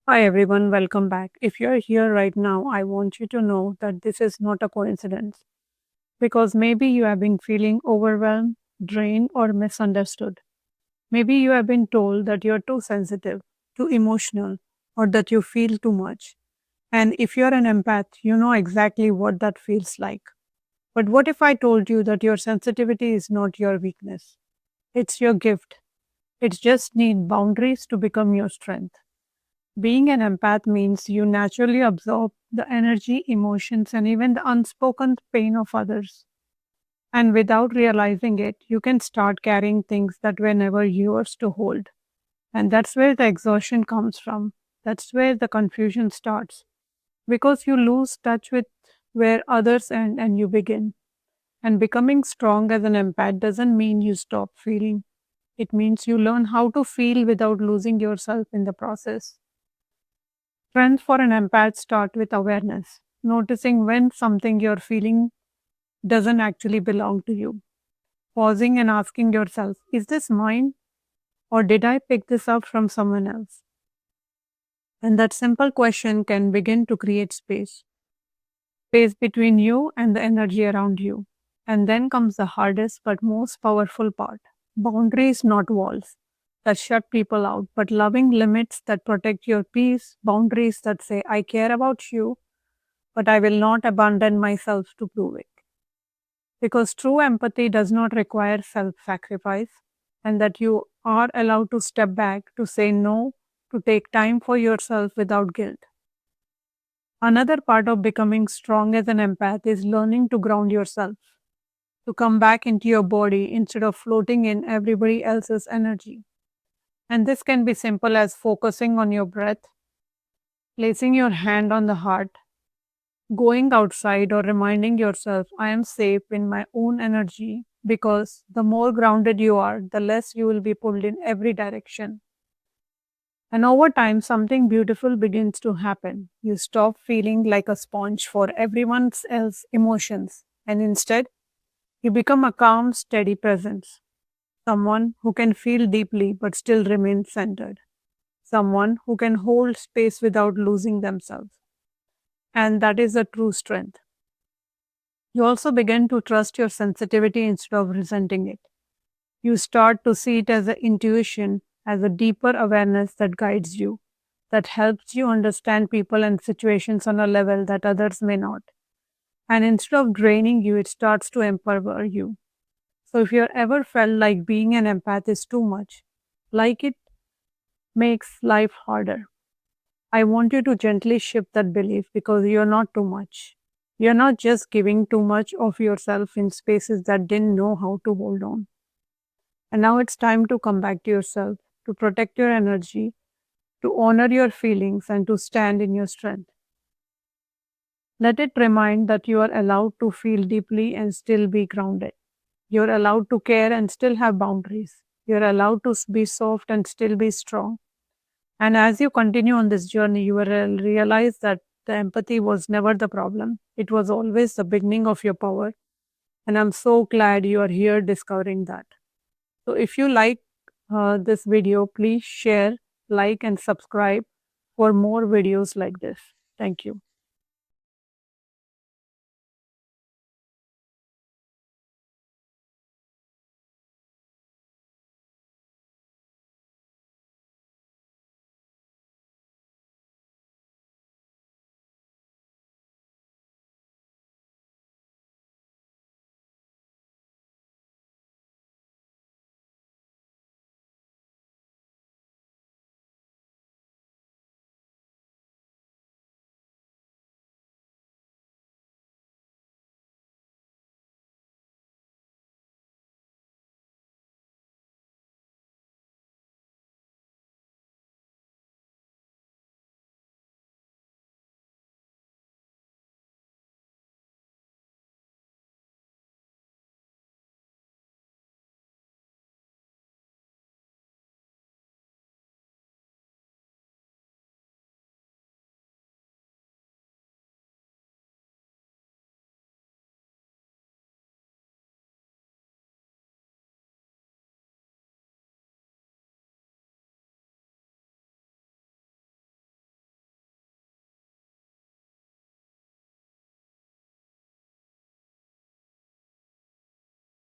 Hi everyone, welcome back. If you're here right now, I want you to know that this is not a coincidence because maybe you have been feeling overwhelmed, drained, or misunderstood. Maybe you have been told that you're too sensitive, too emotional, or that you feel too much. And if you're an empath, you know exactly what that feels like. But what if I told you that your sensitivity is not your weakness? It's your gift. It just needs boundaries to become your strength. Being an empath means you naturally absorb the energy, emotions, and even the unspoken pain of others. And without realizing it, you can start carrying things that were never yours to hold. And that's where the exhaustion comes from. That's where the confusion starts. Because you lose touch with where others end and you begin. And becoming strong as an empath doesn't mean you stop feeling. It means you learn how to feel without losing yourself in the process. Strength for an empath start with awareness, noticing when something you're feeling doesn't actually belong to you. Pausing and asking yourself, is this mine or did I pick this up from someone else? And that simple question can begin to create space between you and the energy around you. And then comes the hardest but most powerful part. Boundaries, not walls that shut people out, but loving limits that protect your peace, boundaries that say, I care about you, but I will not abandon myself to prove it. Because true empathy does not require self sacrifice, and that you are allowed to step back, to say no, to take time for yourself without guilt. Another part of becoming strong as an empath is learning to ground yourself, to come back into your body instead of floating in everybody else's energy. And this can be simple as focusing on your breath, placing your hand on the heart, going outside, or reminding yourself, I am safe in my own energy, because the more grounded you are, the less you will be pulled in every direction. And over time, something beautiful begins to happen. You stop feeling like a sponge for everyone else's emotions, and instead, you become a calm, steady presence. Someone who can feel deeply but still remain centered. Someone who can hold space without losing themselves. And that is a true strength. You also begin to trust your sensitivity instead of resenting it. You start to see it as an intuition, as a deeper awareness that guides you, that helps you understand people and situations on a level that others may not. And instead of draining you, it starts to empower you. So if you ever felt like being an empath is too much, like it makes life harder, I want you to gently shift that belief, because you're not too much. You're not just giving too much of yourself in spaces that didn't know how to hold on. And now it's time to come back to yourself, to protect your energy, to honor your feelings, and to stand in your strength. Let it remind that you are allowed to feel deeply and still be grounded. You're allowed to care and still have boundaries. You're allowed to be soft and still be strong. And as you continue on this journey, you will realize that the empathy was never the problem. It was always the beginning of your power. And I'm so glad you are here discovering that. So if you like this video, please share, like, and subscribe for more videos like this. Thank you.